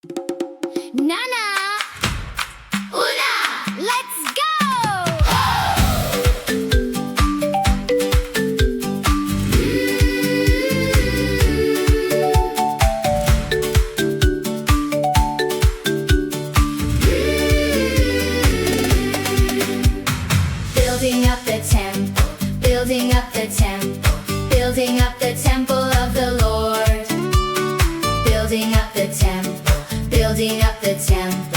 Nana! Una! Let's go! Building up the temple, building up the temple, building up the temple of the Lord. Building up the temple, building up the temple.